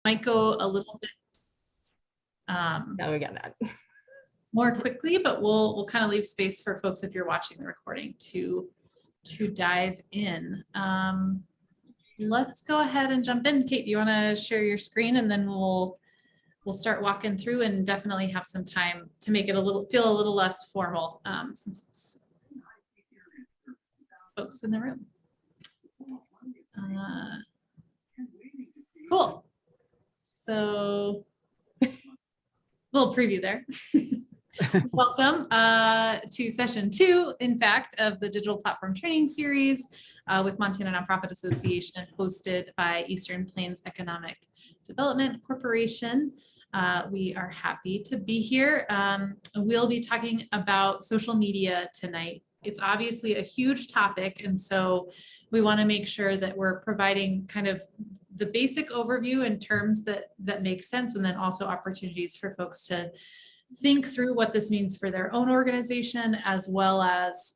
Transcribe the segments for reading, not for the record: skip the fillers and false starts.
might go a little bit Now we got that. more quickly, but we'll kind of leave space for folks if you're watching the recording to dive in. Let's go ahead and jump in. Kate, do you want to share your screen, and then we'll start walking through, and definitely have some time to make it feel a little less formal, since it's folks in the room. Cool. So, little preview there. Welcome to session 2, in fact, of the digital platform training series with Montana Nonprofit Association, hosted by Eastern Plains Economic Development Corporation. We are happy to be here. We'll be talking about social media tonight. It's obviously a huge topic, and so we want to make sure that we're providing kind of the basic overview in terms that make sense, and then also opportunities for folks to think through what this means for their own organization, as well as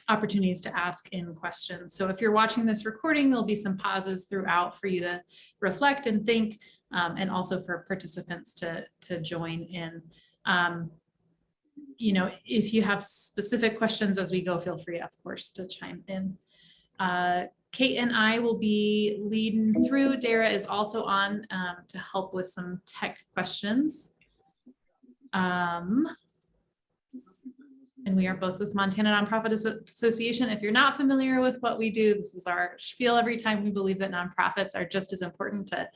opportunities to ask in questions. So if you're watching this recording, there'll be some pauses throughout for you to reflect and think, and also for participants to join in. You know, if you have specific questions as we go, feel free, of course, to chime in. Kate and I will be leading through. Dara is also on to help with some tech questions. And we are both with Montana Nonprofit Association. If you're not familiar with what we do, this is our spiel every time. We believe that nonprofits are just as important to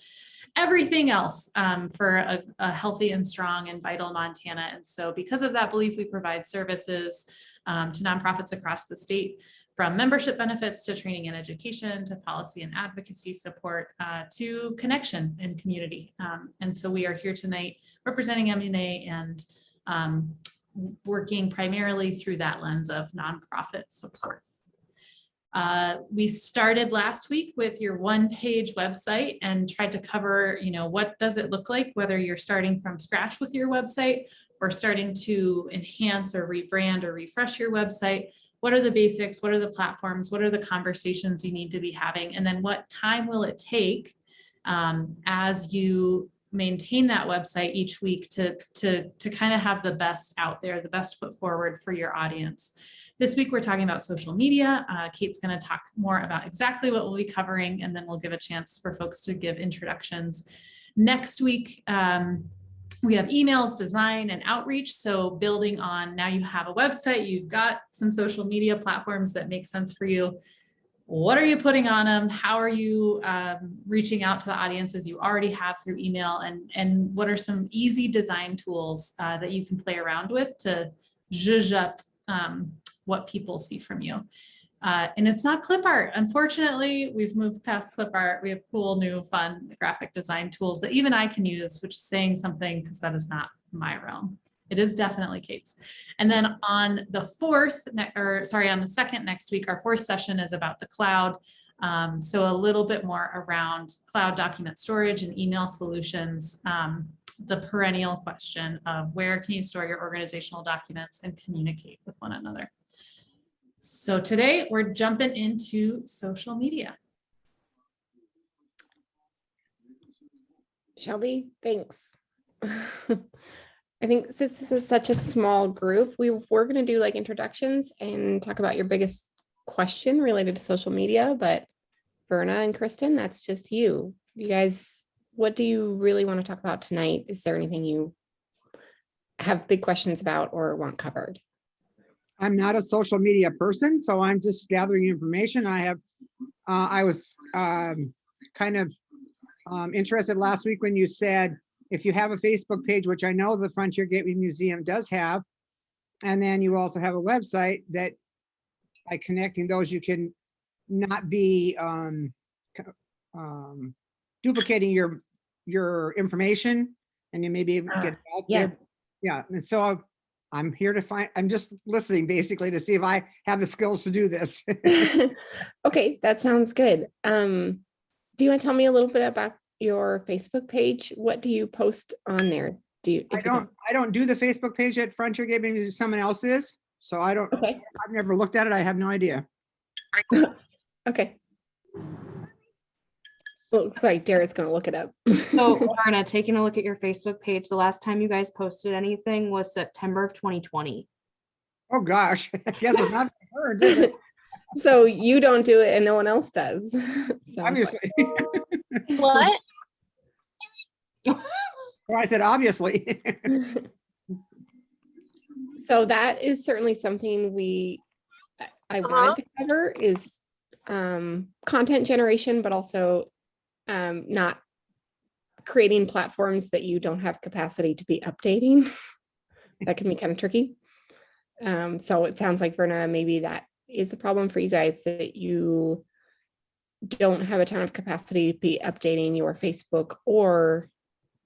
everything else for a healthy and strong and vital Montana. And so because of that belief, we provide services to nonprofits across the state, from membership benefits to training and education, to policy and advocacy support, to connection and community. And so we are here tonight representing M&A and working primarily through that lens of nonprofit support. We started last week with your one-page website and tried to cover, you know, what does it look like, whether you're starting from scratch with your website or starting to enhance or rebrand or refresh your website. What are the basics? What are the platforms? What are the conversations you need to be having? And then what time will it take as you maintain that website each week to kind of have the best out there, the best foot forward for your audience? This week, we're talking about social media. Kate's going to talk more about exactly what we'll be covering, and then we'll give a chance for folks to give introductions. Next week, we have emails, design, and outreach. So building on, now you have a website, you've got some social media platforms that make sense for you. What are you putting on them? How are you reaching out to the audiences you already have through email? And what are some easy design tools that you can play around with to zhuzh up what people see from you? And it's not clip art. Unfortunately, we've moved past clip art. We have cool, new, fun graphic design tools that even I can use, which is saying something because that is not my realm. It is definitely Kate's. And then on the on the second next week, our fourth session is about the cloud. So a little bit more around cloud document storage and email solutions. The perennial question of where can you store your organizational documents and communicate with one another? So today we're jumping into social media. Shelby, thanks. I think since this is such a small group, we're going to do like introductions and talk about your biggest question related to social media. But Verna and Kristen, that's just you. You guys, what do you really want to talk about tonight? Is there anything you have big questions about or want covered? I'm not a social media person, so I'm just gathering information. I was kind of interested last week when you said, if you have a Facebook page, which I know the Frontier Gateway Museum does have, and then you also have a website, that by connecting those, you can not be duplicating your information, and you maybe get out there. Yeah, and so I'm here to I'm just listening basically to see if I have the skills to do this. Okay, that sounds good. Do you want to tell me a little bit about your Facebook page? What do you post on there? I don't do the Facebook page at Frontier Gateway Museum. Someone else is, so I don't. Okay. I've never looked at it. I have no idea. Okay. Looks like Dara's gonna look it up. So, Verna, taking a look at your Facebook page, the last time you guys posted anything was September of 2020. Oh, gosh. I guess it's not current, is it? So you don't do it and no one else does. Sounds like. Obviously. What? Or I said, obviously. So that is certainly something I wanted to cover is content generation, but also not creating platforms that you don't have capacity to be updating. That can be kind of tricky. So it sounds like, Verna, maybe that is a problem for you guys, that you don't have a ton of capacity to be updating your Facebook or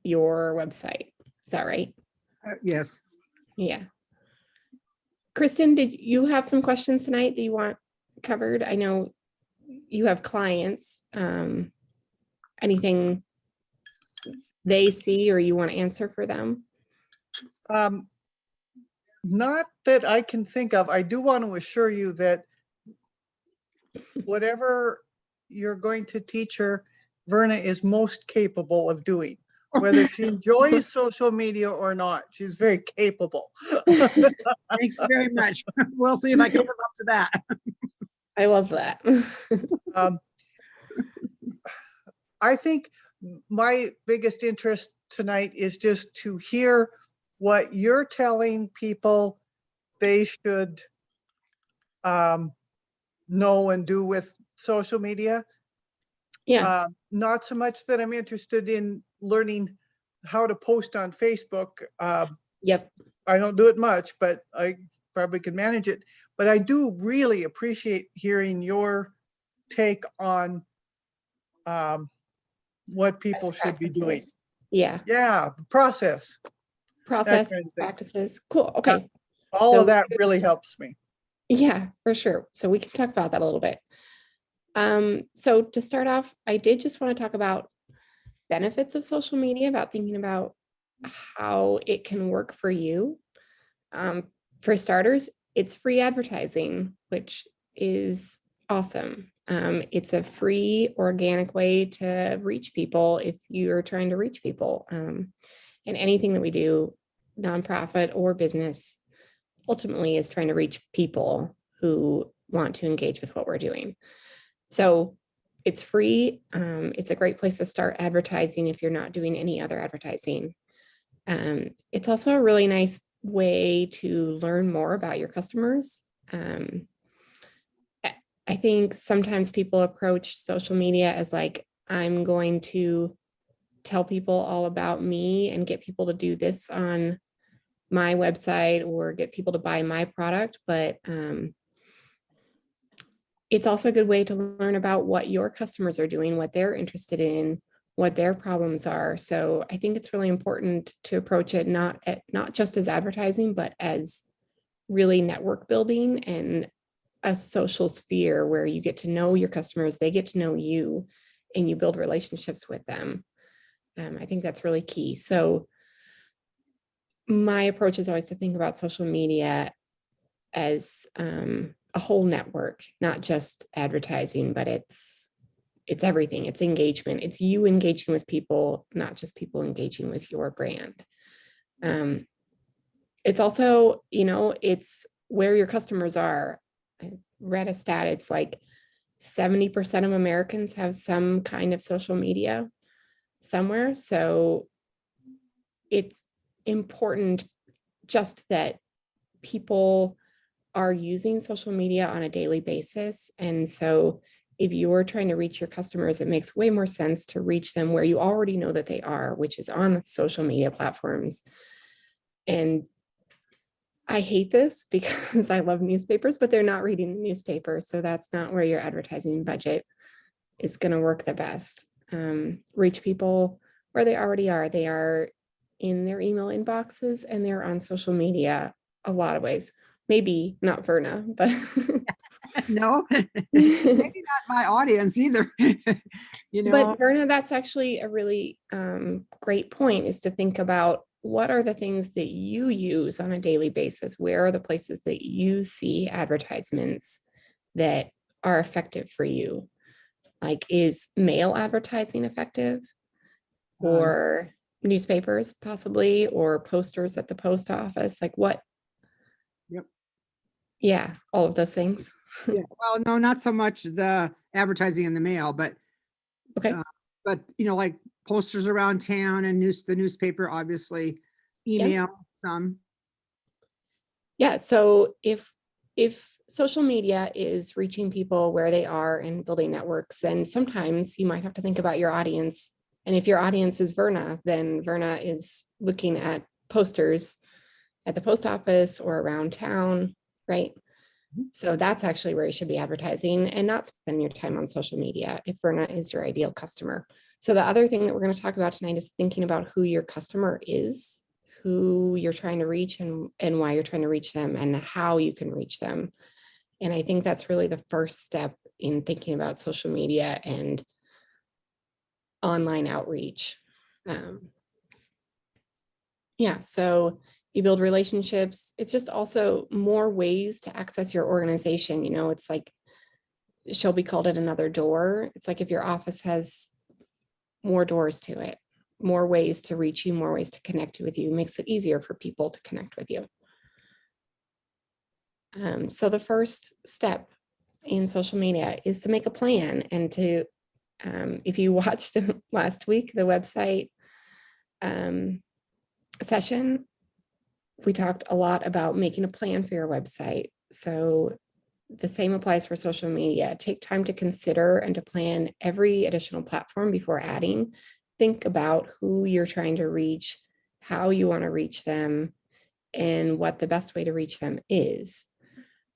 your website. Is that right? Yes. Yeah. Kristen, did you have some questions tonight that you want covered? I know you have clients. Anything they see or you want to answer for them? Not that I can think of. I do want to assure you that whatever you're going to teach her, Verna is most capable of doing. Whether she enjoys social media or not, she's very capable. Thank you very much. We'll see if I can live up to that. I love that. I think my biggest interest tonight is just to hear what you're telling people they should know and do with social media. Yeah. Not so much that I'm interested in learning how to post on Facebook. Yep. I don't do it much, but I probably can manage it. But I do really appreciate hearing your take on what people Best should be doing. practices. Yeah. Yeah, process. Process, kind of thing. practices. Cool. Okay. All So- of that really helps me. Yeah, for sure. So we can talk about that a little bit. So to start off, I did just want to talk about benefits of social media, about thinking about how it can work for you. For starters, it's free advertising, which is awesome. It's a free organic way to reach people if you're trying to reach people. And anything that we do, nonprofit or business, ultimately is trying to reach people who want to engage with what we're doing. So it's free. It's a great place to start advertising if you're not doing any other advertising. It's also a really nice way to learn more about your customers. I think sometimes people approach social media as like, I'm going to tell people all about me and get people to do this on my website or get people to buy my product. But it's also a good way to learn about what your customers are doing, what they're interested in, what their problems are. So I think it's really important to approach it not just as advertising, but as really network building and a social sphere where you get to know your customers, they get to know you, and you build relationships with them. I think that's really key. So my approach is always to think about social media as a whole network, not just advertising, but it's everything. It's engagement. It's you engaging with people, not just people engaging with your brand. It's also, it's where your customers are. I read a stat, it's like 70% of Americans have some kind of social media somewhere. So it's important just that people are using social media on a daily basis. And so if you're trying to reach your customers, it makes way more sense to reach them where you already know that they are, which is on social media platforms. And I hate this because I love newspapers, but they're not reading the newspaper. So that's not where your advertising budget is going to work the best. Reach people where they already are. They are in their email inboxes and they're on social media a lot of ways. Maybe not Verna, but No, maybe not my audience either. But Verna, that's actually a really great point, is to think about what are the things that you use on a daily basis? Where are the places that you see advertisements that are effective for you? Like, is mail advertising effective? Or newspapers possibly, or posters at the post office? Like what? Yep. Yeah, all of those things. Yeah, well, no, not so much the advertising in the mail, but Okay. like posters around town and the newspaper, obviously, email, some. Yeah, so if social media is reaching people where they are and building networks, then sometimes you might have to think about your audience. And if your audience is Verna, then Verna is looking at posters at the post office or around town, right? So that's actually where you should be advertising and not spend your time on social media if Verna is your ideal customer. So the other thing that we're going to talk about tonight is thinking about who your customer is, who you're trying to reach and why you're trying to reach them and how you can reach them. And I think that's really the first step in thinking about social media and online outreach. Yeah, so you build relationships. It's just also more ways to access your organization. You know, it's like Shelby called it another door. It's like if your office has more doors to it, more ways to reach you, more ways to connect with you, makes it easier for people to connect with you. So the first step in social media is to make a plan and to, if you watched last week, the website session, we talked a lot about making a plan for your website. So the same applies for social media. Take time to consider and to plan every additional platform before adding. Think about who you're trying to reach, how you want to reach them, and what the best way to reach them is.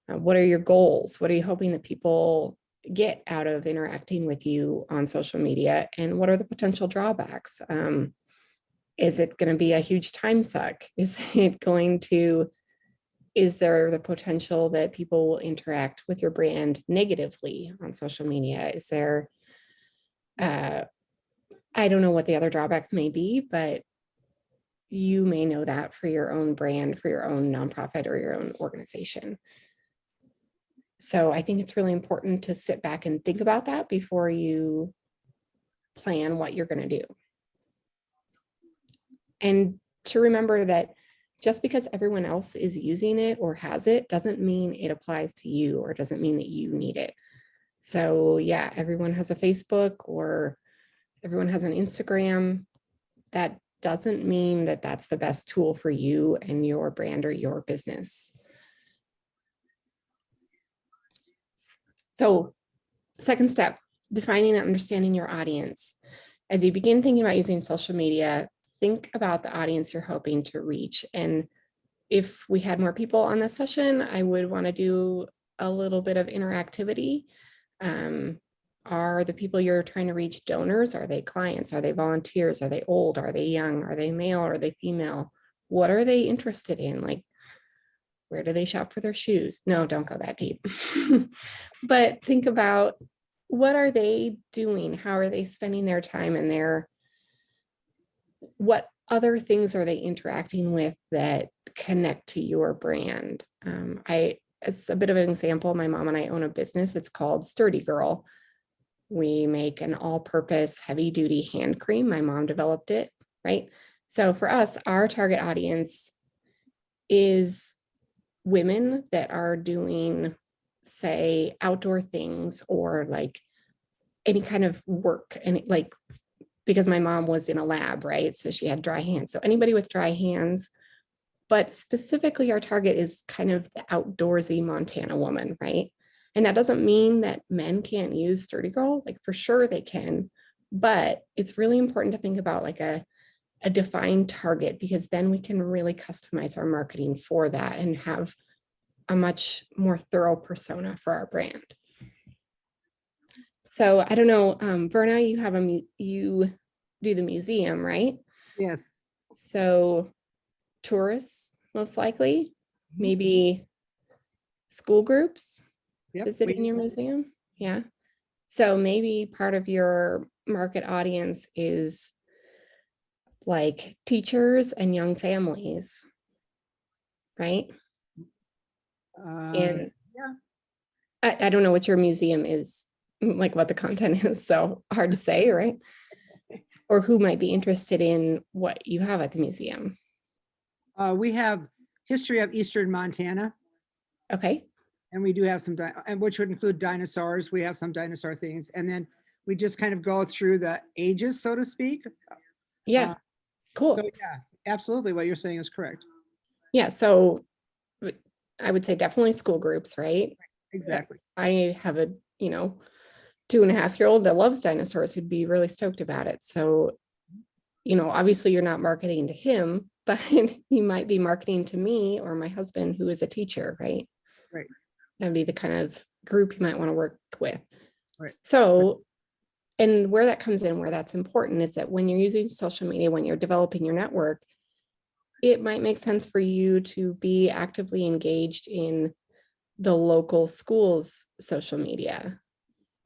What are your goals? What are you hoping that people get out of interacting with you on social media? And what are the potential drawbacks? Is it going to be a huge time suck? Is there the potential that people will interact with your brand negatively on social media? Is there, I don't know what the other drawbacks may be, but you may know that for your own brand, for your own nonprofit or your own organization. So I think it's really important to sit back and think about that before you plan what you're going to do. And to remember that just because everyone else is using it or has it doesn't mean it applies to you or doesn't mean that you need it. So yeah, everyone has a Facebook or everyone has an Instagram. That doesn't mean that that's the best tool for you and your brand or your business. So second step, defining and understanding your audience. As you begin thinking about using social media, think about the audience you're hoping to reach. And if we had more people on this session, I would want to do a little bit of interactivity. Are the people you're trying to reach donors? Are they clients? Are they volunteers? Are they old? Are they young? Are they male? Are they female? What are they interested in? Like, where do they shop for their shoes? No, don't go that deep. But think about what are they doing? How are they spending their time and what other things are they interacting with that connect to your brand? As a bit of an example, my mom and I own a business. It's called Sturdy Girl. We make an all-purpose heavy-duty hand cream. My mom developed it, right? So for us, our target audience is women that are doing, say, outdoor things or like any kind of work, and like, because my mom was in a lab, right? So she had dry hands. So anybody with dry hands, but specifically our target is kind of the outdoorsy Montana woman, right? And that doesn't mean that men can't use Sturdy Girl, like for sure they can, but it's really important to think about like a defined target, because then we can really customize our marketing for that and have a much more thorough persona for our brand. So I don't know, Verna, you do the museum, right? Yes. So tourists, most likely, maybe school groups Yep. visiting your museum. Yeah. So maybe part of your market audience is like teachers and young families, right? And Yeah. I don't know what your museum is like what the content is. So hard to say, right? Or who might be interested in what you have at the museum. We have history of Eastern Montana, Okay. and we do have some, and which would include dinosaurs. We have some dinosaur things. And then we just kind of go through the ages, so to speak. Yeah. Cool. So yeah, absolutely. What you're saying is correct. Yeah. So I would say definitely school groups, right? Exactly. I have a, 2.5-year-old that loves dinosaurs who'd be really stoked about it. So, obviously you're not marketing to him, but you might be marketing to me or my husband, who is a teacher, right? Right. That'd be the kind of group you might want to work with. Right. So, and where that comes in, where that's important is that when you're using social media, when you're developing your network, it might make sense for you to be actively engaged in the local school's social media,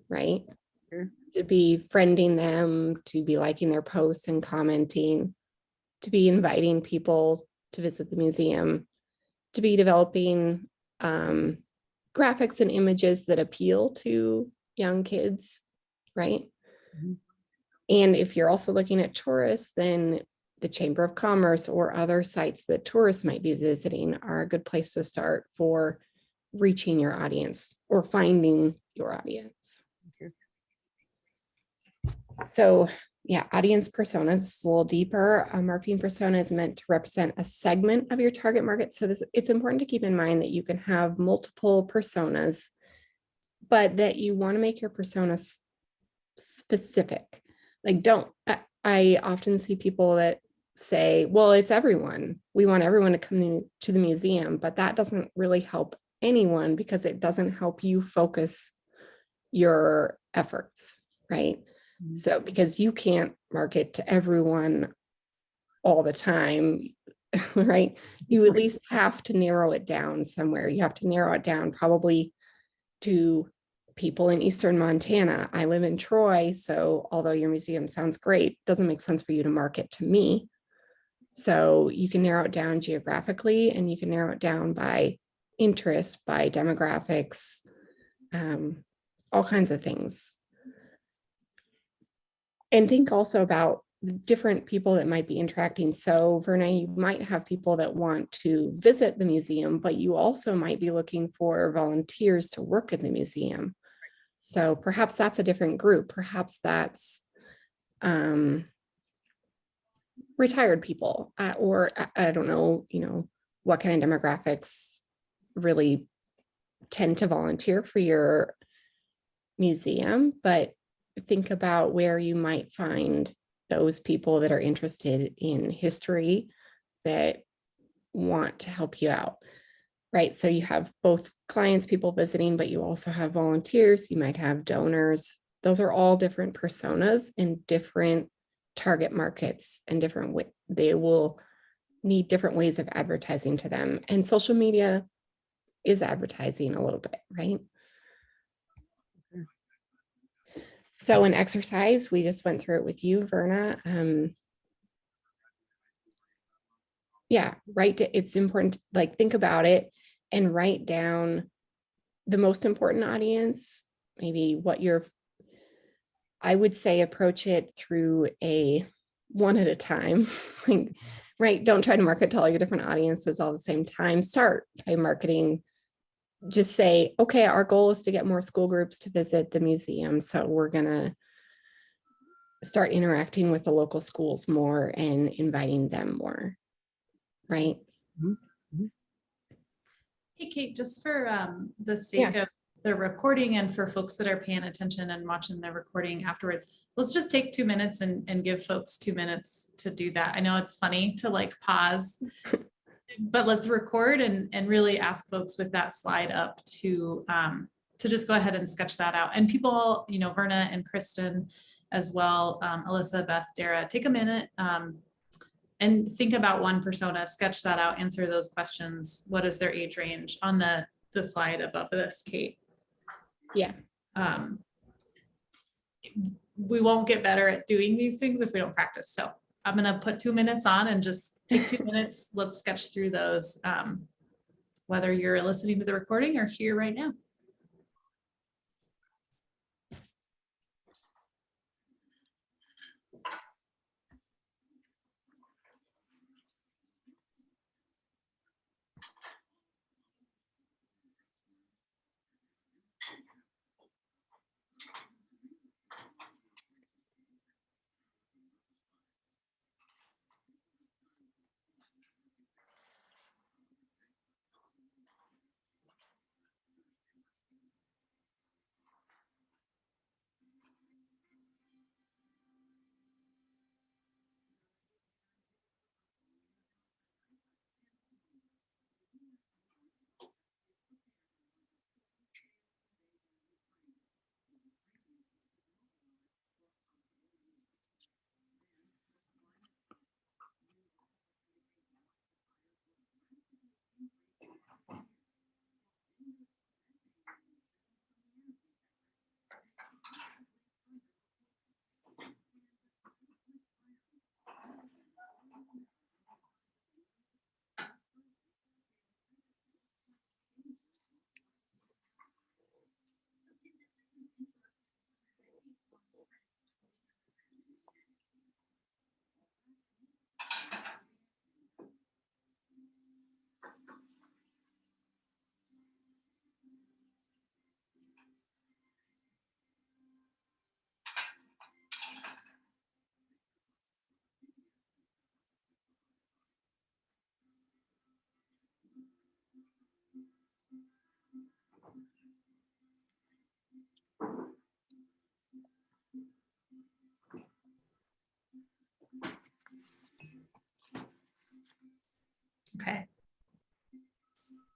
right? Sure. To be friending them, to be liking their posts and commenting, to be inviting people to visit the museum, to be developing graphics and images that appeal to young kids, right? Mhm. And if you're also looking at tourists, then the Chamber of Commerce or other sites that tourists might be visiting are a good place to start for reaching your audience or finding your audience. Okay. So yeah, audience persona, this is a little deeper. A marketing persona is meant to represent a segment of your target market. So it's important to keep in mind that you can have multiple personas, but that you want to make your personas specific. Like I often see people that say, well, it's everyone. We want everyone to come to the museum, but that doesn't really help anyone because it doesn't help you focus your efforts, right? Mhm. So because you can't market to everyone all the time, right? You at least have to narrow it down somewhere. You have to narrow it down probably to people in Eastern Montana. I live in Troy, so although your museum sounds great, doesn't make sense for you to market to me. So you can narrow it down geographically, and you can narrow it down by interest, by demographics, all kinds of things. And think also about different people that might be interacting. So Verna, you might have people that want to visit the museum, but you also might be looking for volunteers to work in the museum. So perhaps that's a different group. Perhaps that's retired people, or I don't know, what kind of demographics really tend to volunteer for your museum, but think about where you might find those people that are interested in history that want to help you out, right? So you have both clients, people visiting, but you also have volunteers, you might have donors. Those are all different personas and different target markets and different they will need different ways of advertising to them. And social media is advertising a little bit, right? So an exercise, we just went through it with you, Verna. Yeah, it's important, like think about it and write down the most important audience, maybe I would say approach it through a one at a time, like, right? Don't try to market to all your different audiences all at the same time. Start by marketing. Just say, okay, our goal is to get more school groups to visit the museum. So we're going to start interacting with the local schools more and inviting them more, right? Mhm. Hey, Kate, just for the sake of the recording and for folks that are paying attention and watching the recording afterwards, let's just take 2 minutes and give folks 2 minutes to do that. I know it's funny to like pause, but let's record and really ask folks with that slide up to just go ahead and sketch that out. And people, Verna and Kristen as well, Alyssa, Beth, Dara, take a minute and think about one persona, sketch that out, answer those questions. What is their age range on the slide above this, Kate? Yeah. We won't get better at doing these things if we don't practice. So I'm going to put 2 minutes on and just take 2 minutes. Let's sketch through those, whether you're listening to the recording or here right now.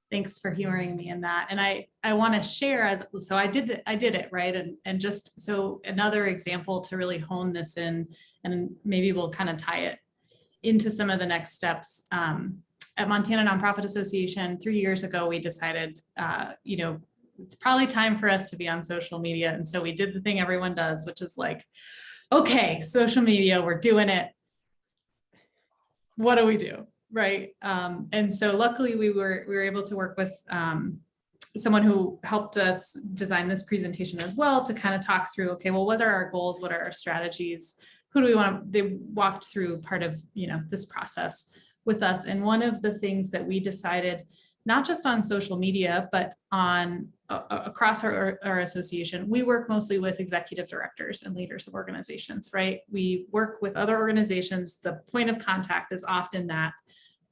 Thanks for humoring me in that. And I want to share so I did it, right? And just so another example to really hone this in, and maybe we'll kind of tie it into some of the next steps. At Montana Nonprofit Association, 3 years ago, we decided, it's probably time for us to be on social media. And so we did the thing everyone does, which is like, okay, social media, we're doing it. What do we do? Right. And so luckily we were able to work with someone who helped us design this presentation as well, to kind of talk through, okay, well, what are our goals? What are our strategies? Who do we want? They walked through part of, this process with us. And one of the things that we decided, not just on social media, but on across our association, we work mostly with executive directors and leaders of organizations, right? We work with other organizations. The point of contact is often that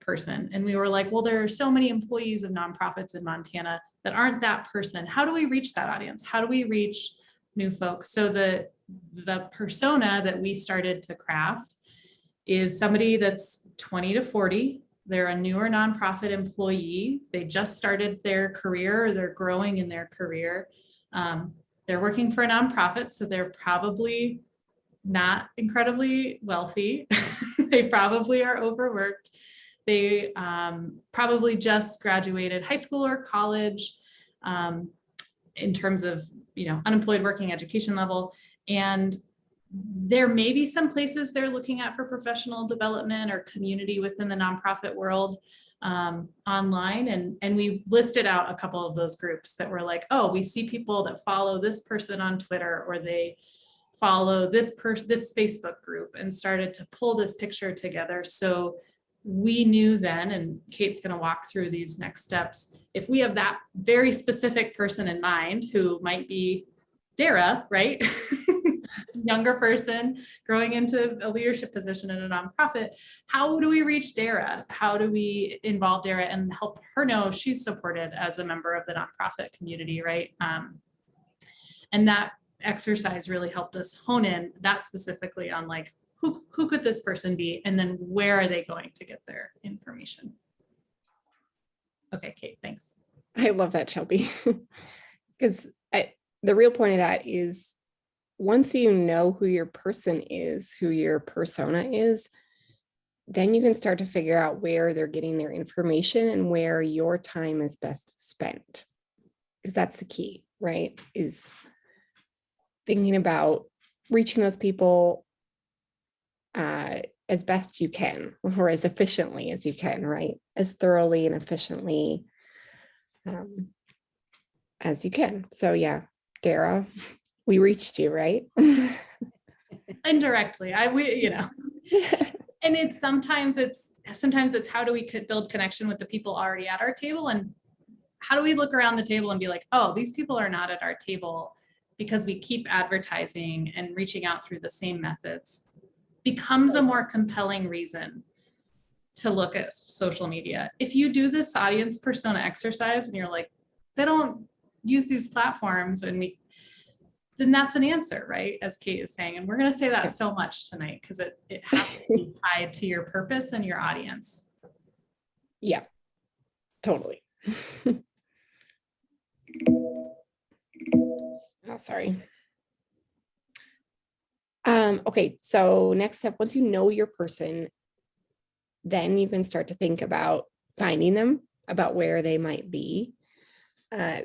person. And we were like, well, there are so many employees of nonprofits in Montana that aren't that person. How do we reach that audience? How do we reach new folks? So the persona that we started to craft is somebody that's 20 to 40. They're a newer nonprofit employee. They just started their career, or they're growing in their career. They're working for a nonprofit, so they're probably not incredibly wealthy. They probably are overworked. They probably just graduated high school or college in terms of, unemployed working education level. And there may be some places they're looking at for professional development or community within the nonprofit world online. And we listed out a couple of those groups that were like, oh, we see people that follow this person on Twitter, or they follow this Facebook group, and started to pull this picture together. So we knew then, and Kate's going to walk through these next steps, if we have that very specific person in mind, who might be Dara, right? Younger person growing into a leadership position in a nonprofit. How do we reach Dara? How do we involve Dara and help her know she's supported as a member of the nonprofit community, right? And that exercise really helped us hone in that specifically on like, who could this person be? And then where are they going to get their information? Okay, Kate, thanks. I love that, Shelby, because the real point of that is, once you know who your person is, who your persona is, then you can start to figure out where they're getting their information and where your time is best spent. Because that's the key, right? Is thinking about reaching those people as best you can, or as efficiently as you can, right? As thoroughly and efficiently as you can. So yeah, Dara, we reached you, right? Indirectly, and it's sometimes it's how do we build connection with the people already at our table, and how do we look around the table and be like, oh, these people are not at our table because we keep advertising and reaching out through the same methods. Becomes a more compelling reason to look at social media. If you do this audience persona exercise and you're like, they don't use these platforms, and then that's an answer, right? As Kate is saying, and we're going to say that so much tonight, because it has to be tied to your purpose and your audience. Yeah, totally. Oh, sorry. Okay, so next step, once you know your person, then you can start to think about finding them, about where they might be.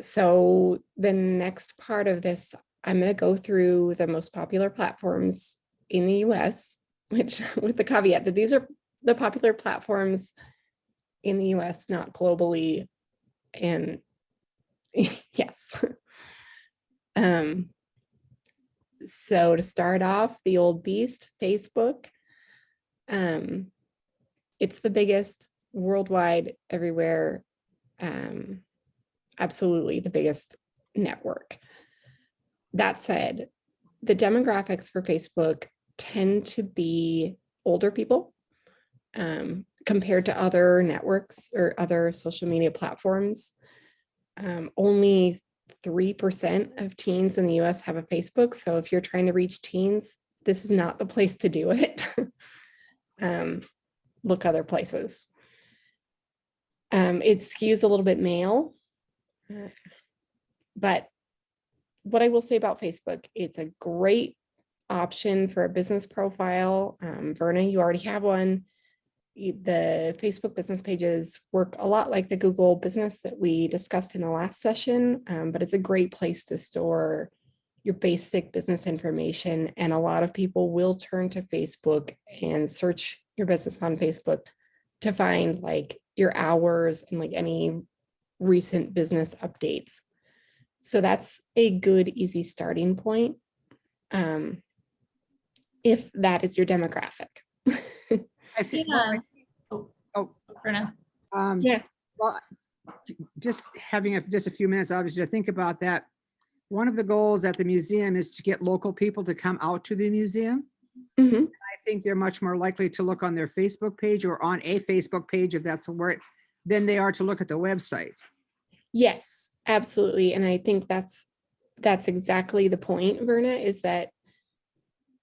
So the next part of this, I'm going to go through the most popular platforms in the US, which with the caveat that these are the popular platforms in the US, not globally. And yes. So to start off, the old beast, Facebook. It's the biggest worldwide, everywhere. Absolutely the biggest network. That said, the demographics for Facebook tend to be older people compared to other networks or other social media platforms. Only 3% of teens in the US have a Facebook. So if you're trying to reach teens, this is not the place to do it. Look other places. It skews a little bit male. But what I will say about Facebook, it's a great option for a business profile. Verna, you already have one. The Facebook business pages work a lot like the Google business that we discussed in the last session, but it's a great place to store your basic business information. And a lot of people will turn to Facebook and search your business on Facebook to find like your hours and like any recent business updates. So that's a good, easy starting point. If that is your demographic. I think, Yeah. oh, Verna. Yeah. well, just having just a few minutes, obviously, to think about that. One of the goals at the museum is to get local people to come out to the museum. Mhm. I think they're much more likely to look on their Facebook page or on a Facebook page, if that's where it, than they are to look at the website. Yes, absolutely. And I think that's exactly the point, Verna, is that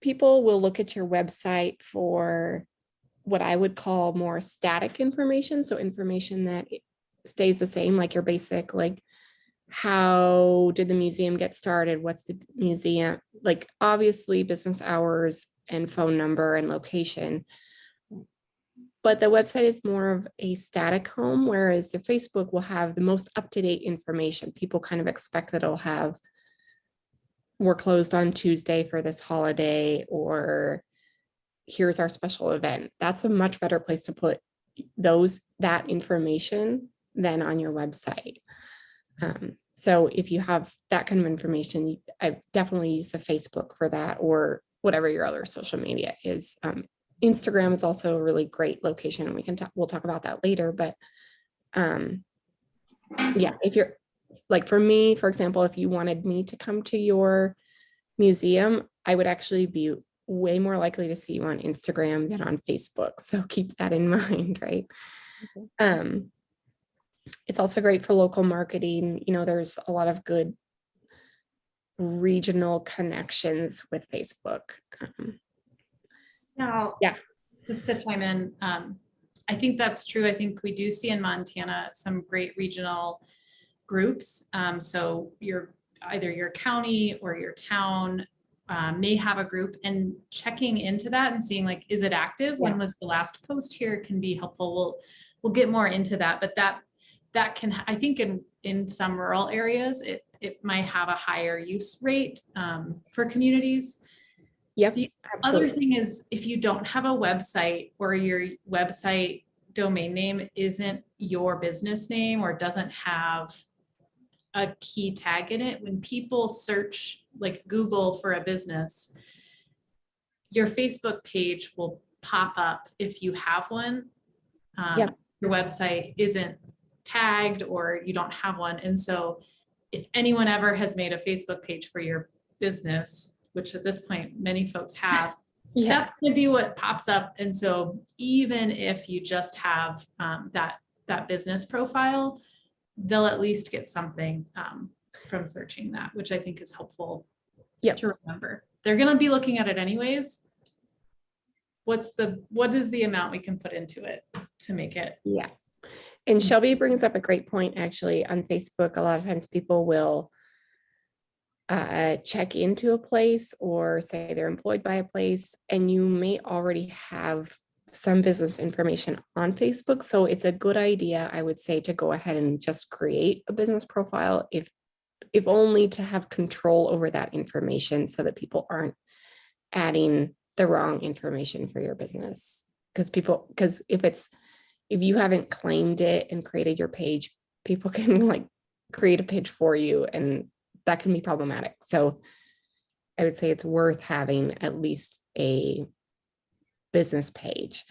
people will look at your website for what I would call more static information. So information that stays the same, like your basic, like how did the museum get started? What's the museum? Like obviously business hours and phone number and location. But the website is more of a static home, whereas the Facebook will have the most up-to-date information. People kind of expect that it'll have, we're closed on Tuesday for this holiday, or here's our special event. That's a much better place to put that information than on your website. So if you have that kind of information, I definitely use the Facebook for that, or whatever your other social media is. Instagram is also a really great location, and we'll talk about that later. But yeah, if you're like, for me, for example, if you wanted me to come to your museum, I would actually be way more likely to see you on Instagram than on Facebook. So keep that in mind, right? Okay. It's also great for local marketing. You know, there's a lot of good regional connections with Facebook. Yeah. Just to chime in, I think that's true. I think we do see in Montana some great regional groups. So either your county or your town may have a group, and checking into that and seeing like, is it active? Yeah. When was the last post here can be helpful. We'll get more into that, but that can, I think in some rural areas, it might have a higher use rate for communities. Yep. The absolutely. other thing is, if you don't have a website, or your website domain name isn't your business name or doesn't have a key tag in it, when people search like Google for a business, your Facebook page will pop up if you have one. Yep. Your website isn't tagged or you don't have one. And so if anyone ever has made a Facebook page for your business, which at this point many folks have, Yeah. that's going to be what pops up. And so even if you just have that business profile, they'll at least get something from searching that, which I think is helpful to remember. They're going to be looking at it anyways. What is the amount we can put into it to make it? Yeah. And Shelby brings up a great point, actually. On Facebook, a lot of times people will check into a place or say they're employed by a place, and you may already have some business information on Facebook. So it's a good idea, I would say, to go ahead and just create a business profile, if only to have control over that information so that people aren't adding the wrong information for your business. Because if you haven't claimed it and created your page, people can like create a page for you, and that can be problematic. So I would say it's worth having at least a business page,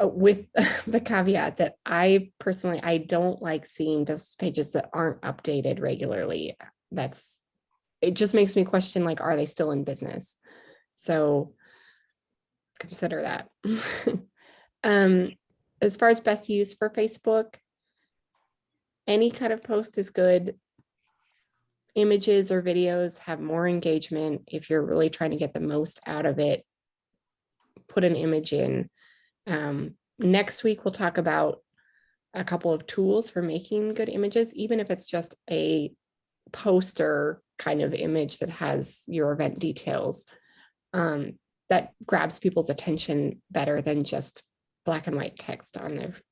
with the caveat that I personally, I don't like seeing business pages that aren't updated regularly. It just makes me question, like, are they still in business? So consider that. As far as best use for Facebook, any kind of post is good. Images or videos have more engagement. If you're really trying to get the most out of it, put an image in. Next week, we'll talk about a couple of tools for making good images, even if it's just a poster kind of image that has your event details, that grabs people's attention better than just black and white text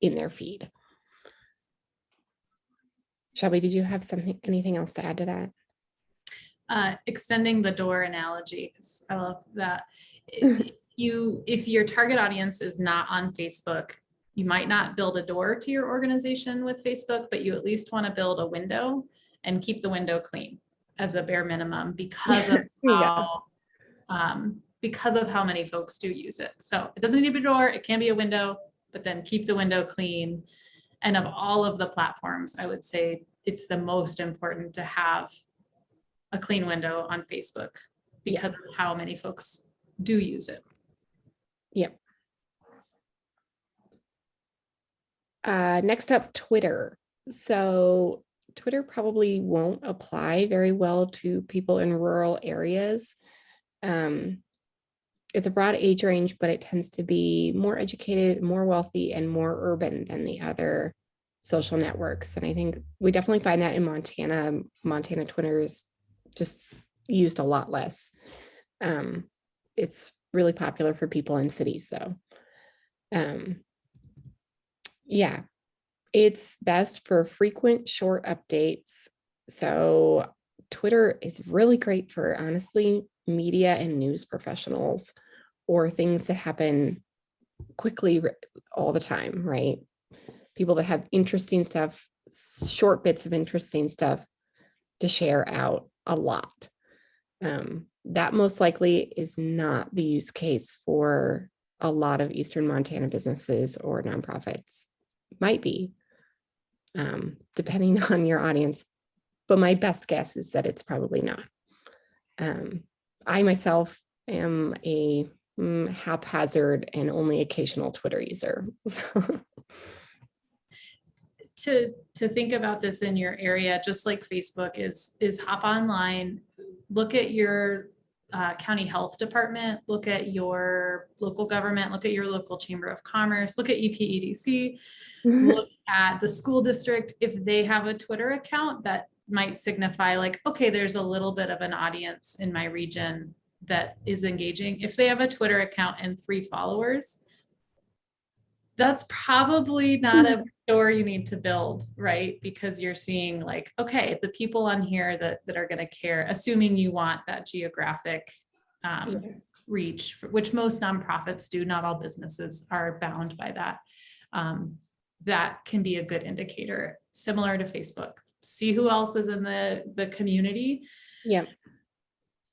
in their feed. Shelby, did you have anything else to add to that? Extending the door analogy, because I love that. If your target audience is not on Facebook, you might not build a door to your organization with Facebook, but you at least want to build a window and keep the window clean as a bare minimum because of how many folks do use it. So it doesn't need to be a door, it can be a window, but then keep the window clean. And of all of the platforms, I would say it's the most important to have a clean window on Facebook because of how many folks do use it. Yep. Next up, Twitter. So Twitter probably won't apply very well to people in rural areas. It's a broad age range, but it tends to be more educated, more wealthy, and more urban than the other social networks. And I think we definitely find that in Montana. Montana Twitter is just used a lot less. It's really popular for people in cities, though. Yeah, it's best for frequent short updates. So Twitter is really great for, honestly, media and news professionals or things that happen quickly all the time, right? People that have interesting stuff, short bits of interesting stuff to share out a lot. That most likely is not the use case for a lot of Eastern Montana businesses or nonprofits. Might be, depending on your audience, but my best guess is that it's probably not. I myself am a haphazard and only occasional Twitter user. To think about this in your area, just like Facebook is hop online, look at your county health department, look at your local government, look at your local chamber of commerce, look at EPEDC, look at the school district. If they have a Twitter account, that might signify like, okay, there's a little bit of an audience in my region that is engaging. If they have a Twitter account and 3 followers, that's probably not a door you need to build, right? Because you're seeing like, okay, the people on here that are going to care, assuming you want that geographic reach, which most nonprofits do, not all businesses are bound by that. That can be a good indicator, similar to Facebook. See who else is in the community. Yeah.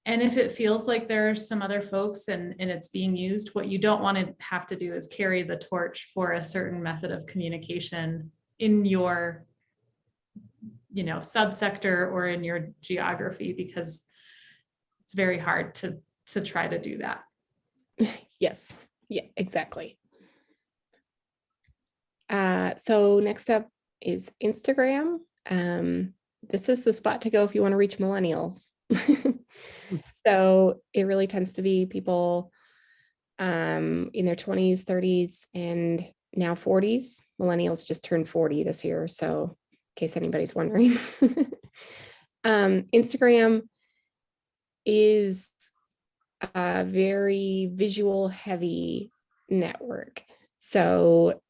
And if it feels like there are some other folks and it's being used, what you don't want to have to do is carry the torch for a certain method of communication in your, subsector or in your geography, because it's very hard to try to do that. Yes. Yeah, exactly. So next up is Instagram. This is the spot to go if you want to reach millennials. So it really tends to be people in their 20s, 30s, and now 40s. Millennials just turned 40 this year, so in case anybody's wondering. Instagram is a very visual heavy network. So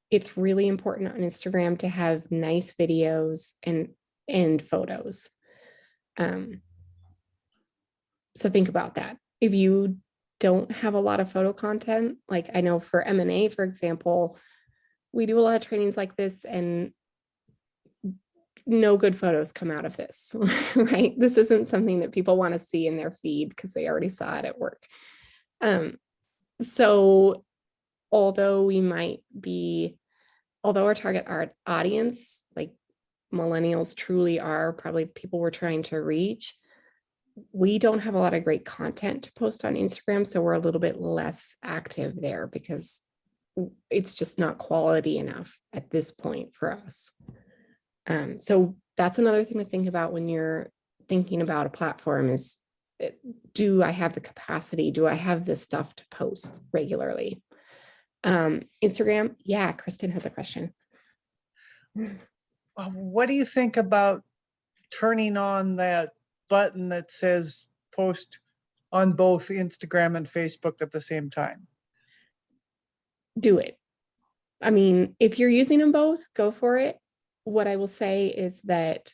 it's really important on Instagram to have nice videos and photos. So think about that. If you don't have a lot of photo content, like I know for M&A, for example, we do a lot of trainings like this and no good photos come out of this, right? This isn't something that people want to see in their feed because they already saw it at work. So although our target audience, like millennials truly are probably people we're trying to reach, we don't have a lot of great content to post on Instagram. So we're a little bit less active there because it's just not quality enough at this point for us. So that's another thing to think about when you're thinking about a platform is, do I have the capacity? Do I have this stuff to post regularly? Instagram, yeah, Kristen has a question. What do you think about turning on that button that says post on both Instagram and Facebook at the same time? Do it. I mean, if you're using them both, go for it. What I will say is that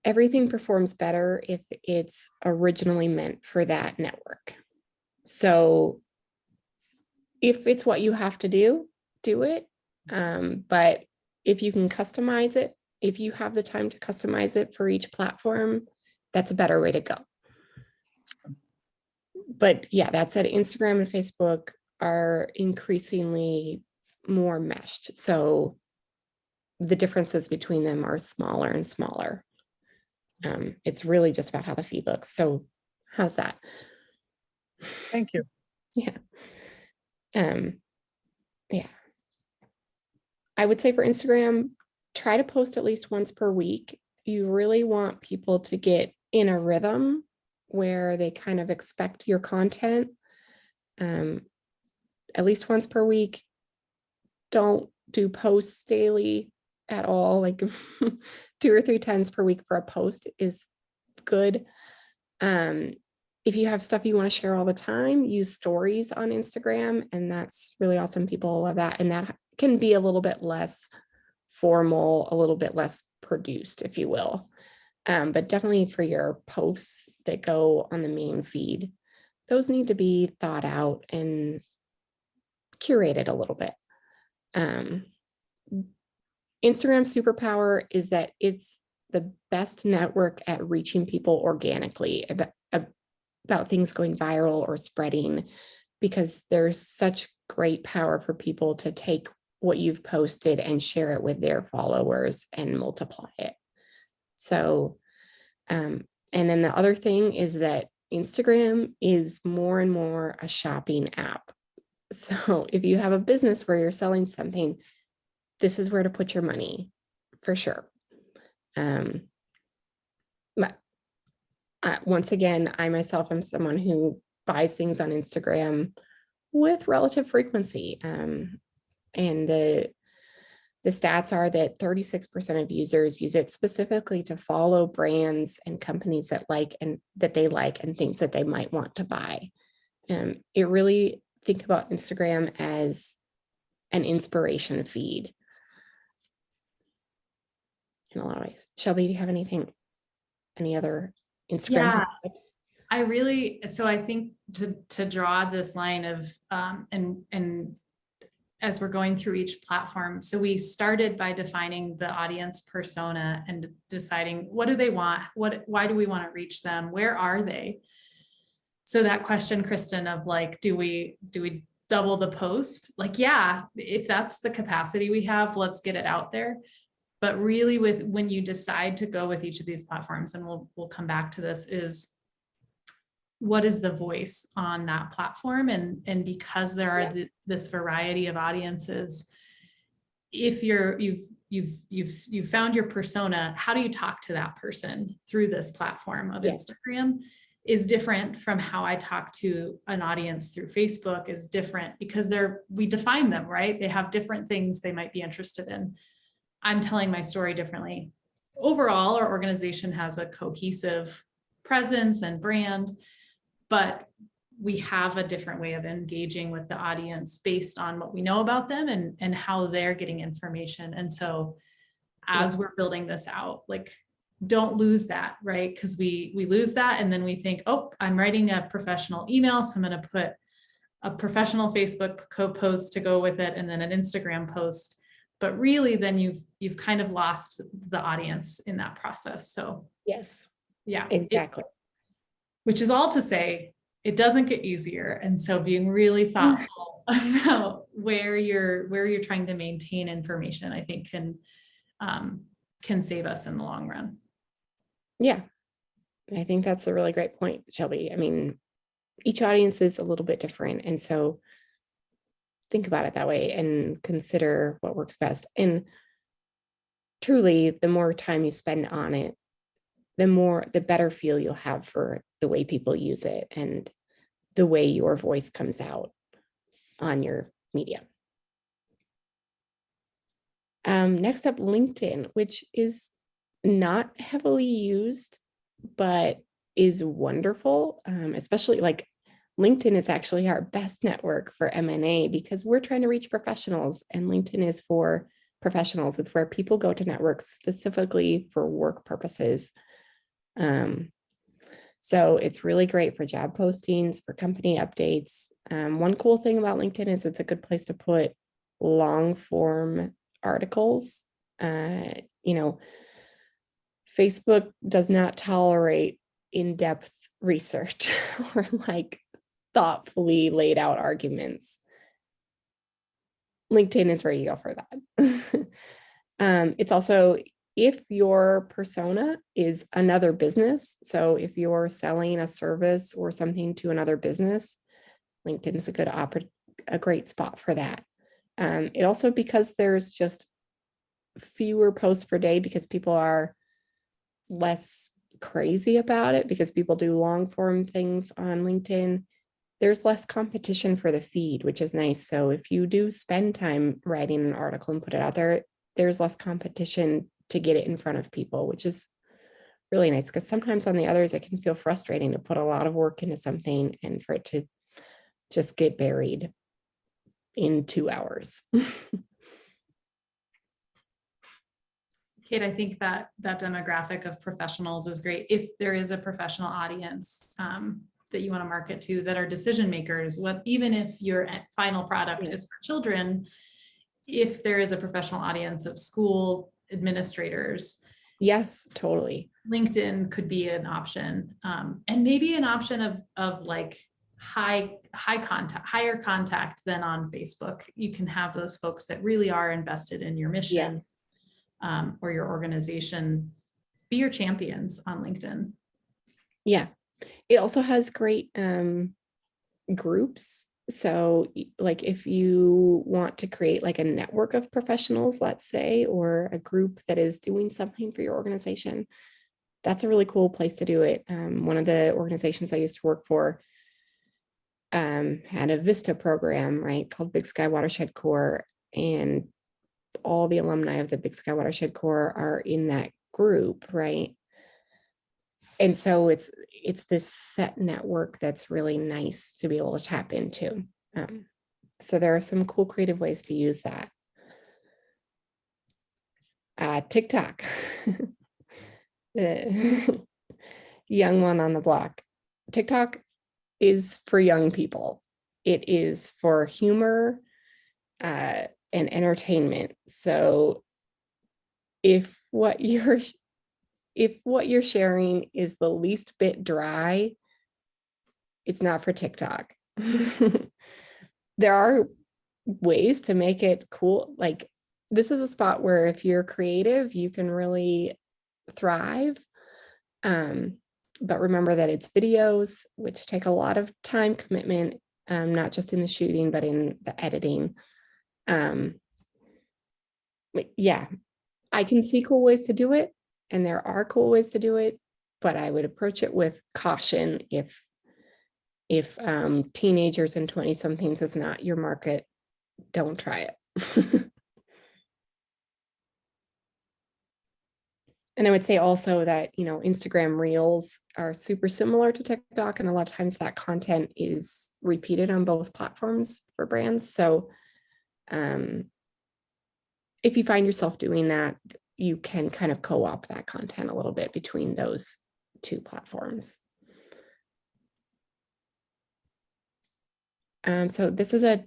everything performs better if it's originally meant for that network. So if it's what you have to do it. But if you can customize it, if you have the time to customize it for each platform, that's a better way to go. But yeah, that said, Instagram and Facebook are increasingly more meshed. So the differences between them are smaller and smaller. It's really just about how the feed looks. So how's that? Thank you. Yeah. Yeah. I would say for Instagram, try to post at least once per week. You really want people to get in a rhythm where they kind of expect your content. At least once per week. Don't do posts daily at all. Like 2 or 3 times per week for a post is good. If you have stuff you want to share all the time, use stories on Instagram, and that's really awesome. People love that. And that can be a little bit less formal, a little bit less produced, if you will. But definitely for your posts that go on the main feed, those need to be thought out and curated a little bit. Instagram superpower is that it's the best network at reaching people organically about things going viral or spreading, because there's such great power for people to take what you've posted and share it with their followers and multiply it. So, and then the other thing is that Instagram is more and more a shopping app. So if you have a business where you're selling something, this is where to put your money for sure. But once again, I myself am someone who buys things on Instagram with relative frequency. And the stats are that 36% of users use it specifically to follow brands and companies that they like and things that they might want to buy. It really, think about Instagram as an inspiration feed in a lot of ways. Shelby, do you have any other Instagram tips? I think to draw this line of, and as we're going through each platform, so we started by defining the audience persona and deciding what do they want? Why do we want to reach them? Where are they? So that question, Kristen, of like, do we double the post? Like, yeah, if that's the capacity we have, let's get it out there. But really when you decide to go with each of these platforms, and we'll come back to this, is what is the voice on that platform? And because there are this variety of audiences, if you've found your persona, how do you talk to that person through this platform of Instagram is different from how I talk to an audience through Facebook, is different because we define them, right? They have different things they might be interested in. I'm telling my story differently. Overall, our organization has a cohesive presence and brand, but we have a different way of engaging with the audience based on what we know about them and how they're getting information. And so as we're building this out, like, don't lose that, right? Because we lose that and then we think, oh, I'm writing a professional email, so I'm going to put a professional Facebook post to go with it and then an Instagram post. But really then you've kind of lost the audience in that process. So yes, yeah, exactly. Which is all to say, it doesn't get easier. And so being really thoughtful about where you're trying to maintain information, I think can save us in the long run. Yeah, I think that's a really great point, Shelby. I mean, each audience is a little bit different. And so think about it that way and consider what works best. And truly, the more time you spend on it, the better feel you'll have for the way people use it and the way your voice comes out. on your media. Next up, LinkedIn, which is not heavily used, but is wonderful, especially like LinkedIn is actually our best network for M&A because we're trying to reach professionals, and LinkedIn is for professionals. It's where people go to network specifically for work purposes. So it's really great for job postings, for company updates. One cool thing about LinkedIn is it's a good place to put long form articles. You know, Facebook does not tolerate in-depth research or like thoughtfully laid out arguments. LinkedIn is where you go for that. It's also, if your persona is another business, so if you're selling a service or something to another business, LinkedIn is a great spot for that. It also, because there's just fewer posts per day because people are less crazy about it, because people do long form things on LinkedIn, there's less competition for the feed, which is nice. So if you do spend time writing an article and put it out there, there's less competition to get it in front of people, which is really nice, because sometimes on the others, it can feel frustrating to put a lot of work into something and for it to just get buried in 2 hours. Kate, I think that demographic of professionals is great. If there is a professional audience that you want to market to that are decision makers, even if your final product is for children, if there is a professional audience of school administrators. Yes, totally. LinkedIn could be an option, and maybe an option of like higher contact than on Facebook. You can have those folks that really are invested in your mission. Or your organization, be your champions on LinkedIn. Yeah, it also has great groups. So like if you want to create like a network of professionals, let's say, or a group that is doing something for your organization, that's a really cool place to do it. One of the organizations I used to work for had a VISTA program, right, called Big Sky Watershed Corps, and all the alumni of the Big Sky Watershed Corps are in that group, right? And so it's this set network that's really nice to be able to tap into. So there are some cool creative ways to use that. TikTok, the young one on the block. TikTok is for young people. It is for humor and entertainment. So if what you're sharing is the least bit dry, it's not for TikTok. There are ways to make it cool. Like, this is a spot where if you're creative, you can really thrive. But remember that it's videos, which take a lot of time commitment, not just in the shooting, but in the editing. Yeah, I can see cool ways to do it, and there are cool ways to do it, but I would approach it with caution. If teenagers and 20-somethings is not your market, don't try it. And I would say also that, Instagram Reels are super similar to TikTok, and a lot of times that content is repeated on both platforms for brands. So if you find yourself doing that, you can kind of co-opt that content a little bit between those two platforms. So this is a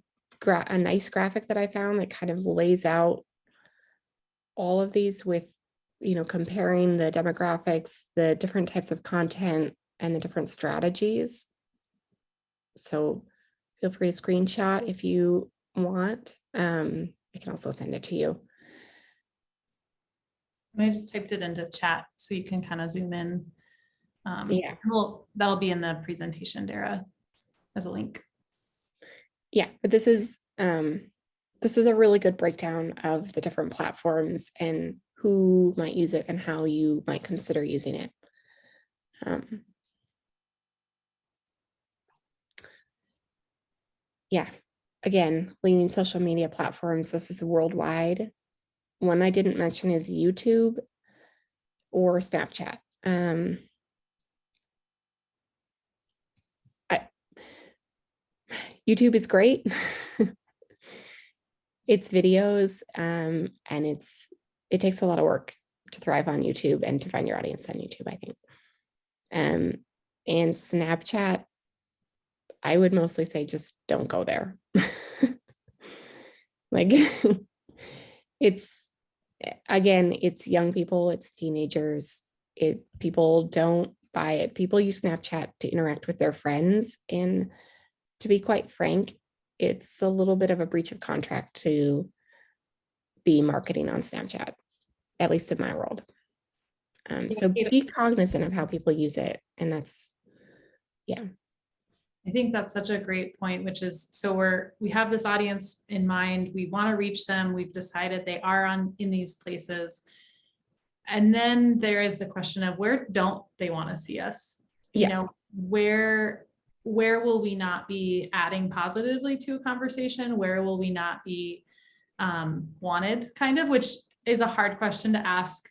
nice graphic that I found that kind of lays out all of these with, comparing the demographics, the different types of content, and the different strategies. So feel free to screenshot if you want. I can also send it to you. I just typed it into chat so you can kind of zoom in. Yeah. Well, that'll be in the presentation, Dara, as a link. Yeah, but this is a really good breakdown of the different platforms and who might use it and how you might consider using it. Yeah, again, leading social media platforms, this is worldwide. One I didn't mention is YouTube or Snapchat. YouTube is great. It's videos, and it takes a lot of work to thrive on YouTube and to find your audience on YouTube, I think. And Snapchat, I would mostly say just don't go there. Like, it's, again, it's young people, it's teenagers, people don't buy it. People use Snapchat to interact with their friends, and to be quite frank, it's a little bit of a breach of contract to be marketing on Snapchat, at least in my world. So be cognizant of how people use it. And that's, yeah. I think that's such a great point, which is, so we have this audience in mind, we want to reach them, we've decided they are in these places. And then there is the question of, where don't they want to see us? You know, where will we not be adding positively to a conversation? Where will we not be wanted, kind of, which is a hard question to ask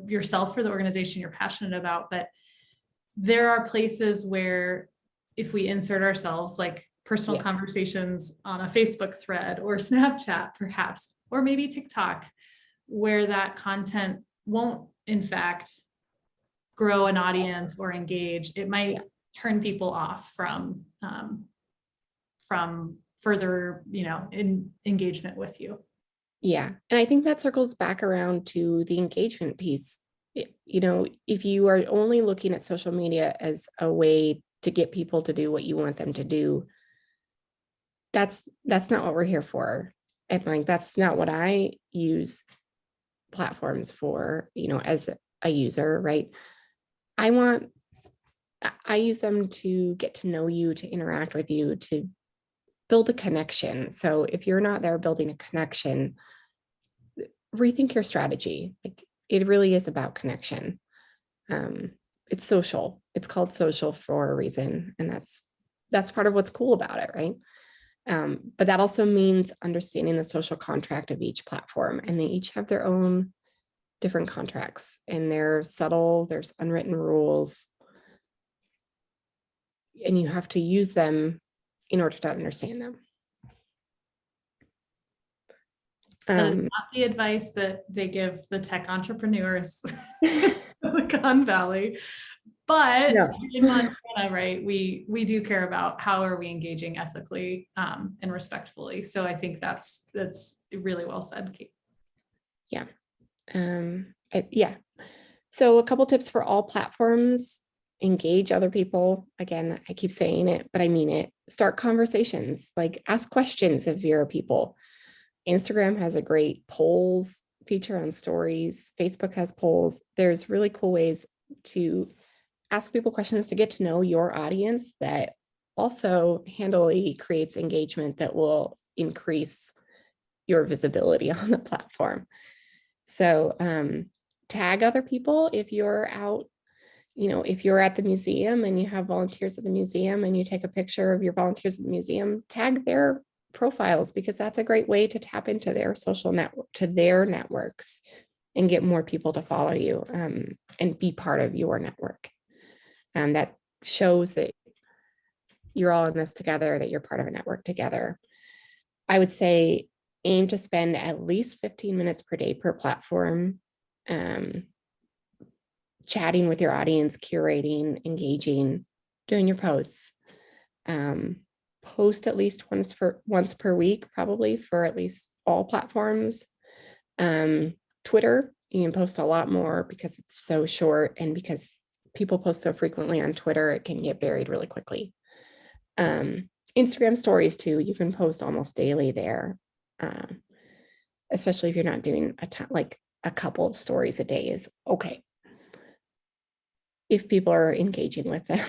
yourself for the organization you're passionate about. But there are places where, if we insert ourselves, like personal conversations on a Facebook thread or Snapchat, perhaps, or maybe TikTok, where that content won't in fact grow an audience or engage, it might turn people off from further, engagement with you. Yeah. And I think that circles back around to the engagement piece. If you are only looking at social media as a way to get people to do what you want them to do, that's not what we're here for. And like, that's not what I use platforms for, as a user, right? I use them to get to know you, to interact with you, to build a connection. So if you're not there building a connection, rethink your strategy. Like, it really is about connection. It's social. It's called social for a reason. And that's part of what's cool about it, right? But that also means understanding the social contract of each platform, and they each have their own different contracts, and they're subtle, there's unwritten rules, and you have to use them in order to understand them. That is not the advice that they give the tech entrepreneurs in Silicon Valley. But in Montana, right, we do care about how are we engaging ethically and respectfully. So I think that's really well said, Kate. Yeah. So a couple tips for all platforms: engage other people. Again, I keep saying it, but I mean it. Start conversations, like ask questions of your people. Instagram has a great polls feature on stories. Facebook has polls. There's really cool ways to ask people questions to get to know your audience that also handily creates engagement that will increase your visibility on the platform. So tag other people if you're out, if you're at the museum and you have volunteers at the museum and you take a picture of your volunteers at the museum, tag their profiles, because that's a great way to tap into their social network, to their networks, and get more people to follow you and be part of your network. And that shows that you're all in this together, that you're part of a network together. I would say aim to spend at least 15 minutes per day per platform, chatting with your audience, curating, engaging, doing your posts. Post at least once per week, probably, for at least all platforms. Twitter, you can post a lot more because it's so short, and because people post so frequently on Twitter, it can get buried really quickly. Instagram stories too, you can post almost daily there, especially if you're not doing a ton, like a couple of stories a day is okay, if people are engaging with them.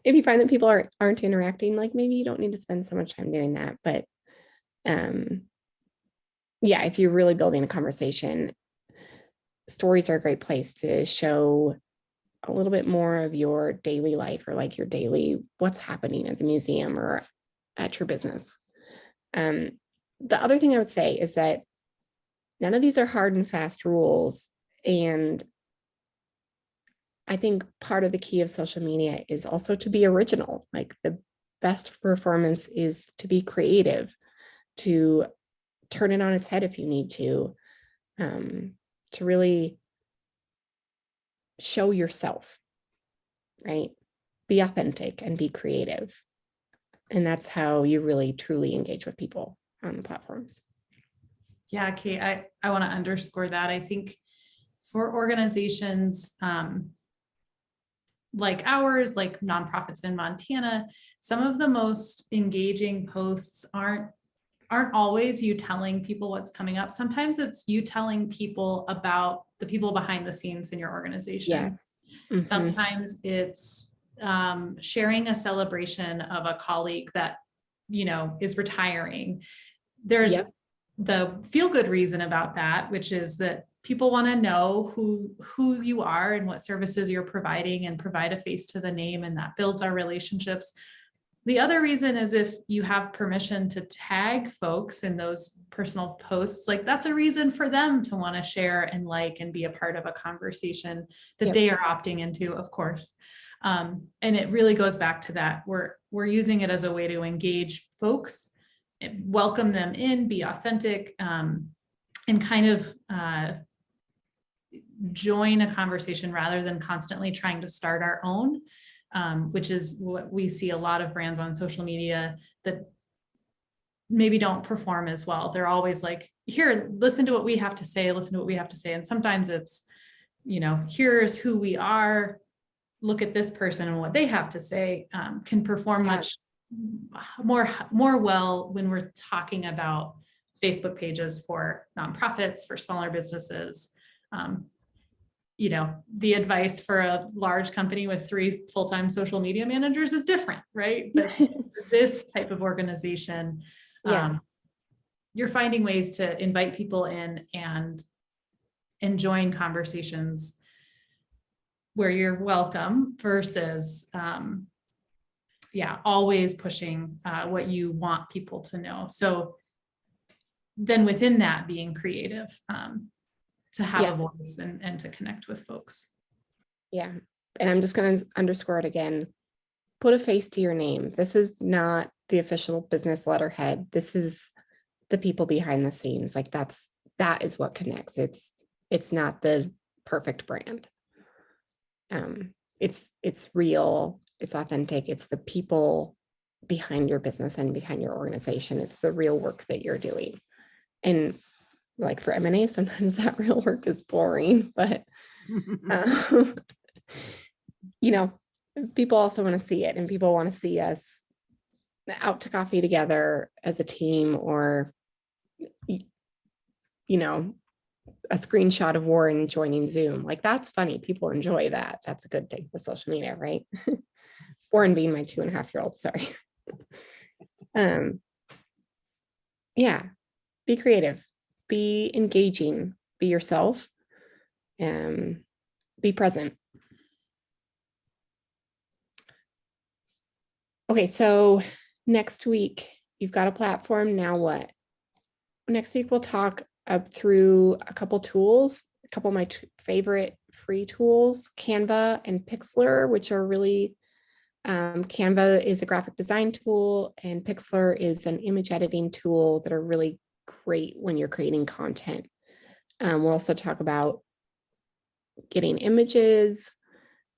If you find that people aren't interacting, like, maybe you don't need to spend so much time doing that. But yeah, if you're really building a conversation, stories are a great place to show a little bit more of your daily life, or like your daily, what's happening at the museum, or at your business. The other thing I would say is that none of these are hard and fast rules. And I think part of the key of social media is also to be original. Like the best performance is to be creative, to turn it on its head if you need to really show yourself, right? Be authentic and be creative. And that's how you really truly engage with people on the platforms. Yeah, Kate, I want to underscore that. I think for organizations like ours, like nonprofits in Montana, some of the most engaging posts aren't always you telling people what's coming up. Sometimes it's you telling people about the people behind the scenes in your organization. Yes. Sometimes it's sharing a celebration of a colleague that, is retiring. There's the feel-good reason about that, which is that people want to know who you are and what services you're providing and provide a face to the name, and that builds our relationships. The other reason is if you have permission to tag folks in those personal posts, like that's a reason for them to want to share and like and be a part of a conversation that they are opting into, of course. And it really goes back to that. We're using it as a way to engage folks, welcome them in, be authentic, and kind of join a conversation rather than constantly trying to start our own. Which is what we see a lot of brands on social media that maybe don't perform as well. They're always like, here, listen to what we have to say, listen to what we have to say. And sometimes it's, here's who we are, look at this person and what they have to say, can perform much more well when we're talking about Facebook pages for nonprofits, for smaller businesses. The advice for a large company with 3 full-time social media managers is different, right? But this type of organization, you're finding ways to invite people in and join conversations where you're welcome versus, always pushing what you want people to know. So then within that, being creative, to have a voice and to connect with folks. Yeah. And I'm just going to underscore it again. Put a face to your name. This is not the official business letterhead. This is the people behind the scenes. Like that is what connects. It's not the perfect brand. It's real, it's authentic. It's the people behind your business and behind your organization. It's the real work that you're doing. And like for M&A, sometimes that real work is boring, but people also want to see it, and people want to see us out to coffee together as a team, or a screenshot of Warren joining Zoom. Like that's funny. People enjoy that. That's a good thing for social media, right? Warren being my 2.5-year-old, sorry. Be creative, be engaging, be yourself, be present. Okay, so next week, you've got a platform. Now what? Next week, we'll talk through a couple tools, a couple of my favorite free tools, Canva and Pixlr, which are really, Canva is a graphic design tool and Pixlr is an image editing tool that are really great when you're creating content. We'll also talk about getting images,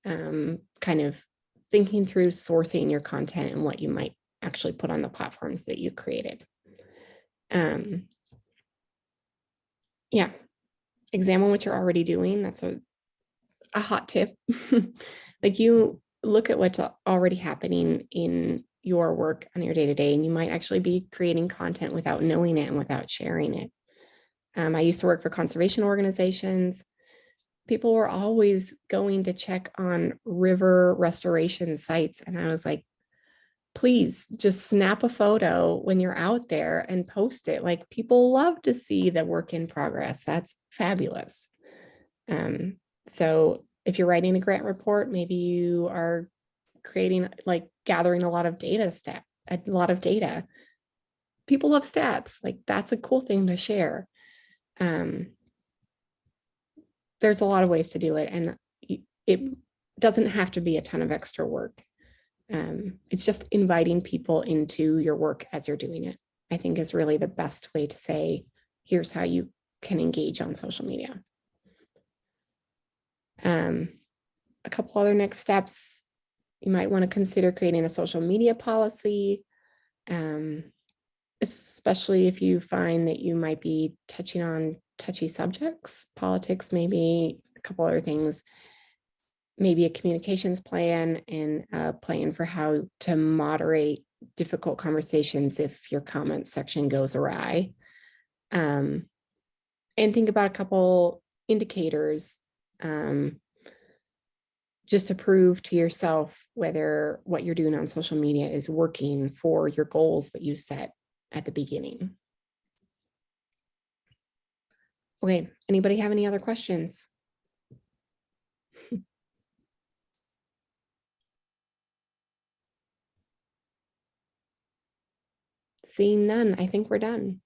kind of thinking through sourcing your content and what you might actually put on the platforms that you created. Examine what you're already doing. That's a hot tip. Like you look at what's already happening in your work on your day-to-day, and you might actually be creating content without knowing it and without sharing it. I used to work for conservation organizations. People were always going to check on river restoration sites. And I was like, please just snap a photo when you're out there and post it. Like people love to see the work in progress. That's fabulous. So if you're writing a grant report, maybe you are creating, like gathering a lot of data a lot of data. People love stats. Like that's a cool thing to share. There's a lot of ways to do it, and it doesn't have to be a ton of extra work. It's just inviting people into your work as you're doing it, I think is really the best way to say, here's how you can engage on social media. A couple other next steps, you might want to consider creating a social media policy, especially if you find that you might be touching on touchy subjects, politics, maybe a couple other things, maybe a communications plan and a plan for how to moderate difficult conversations if your comment section goes awry. And think about a couple indicators just to prove to yourself whether what you're doing on social media is working for your goals that you set at the beginning. Okay, anybody have any other questions? Seeing none, I think we're done.